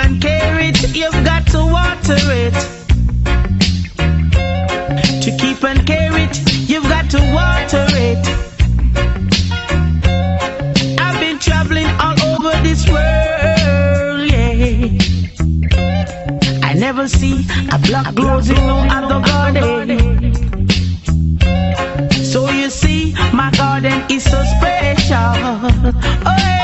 and care it, you've got to water it. To keep and care it, you've got to water it. I've been traveling all over this world, yeah. I never see a black rose in no other garden. So you see, my garden is so special. Oh,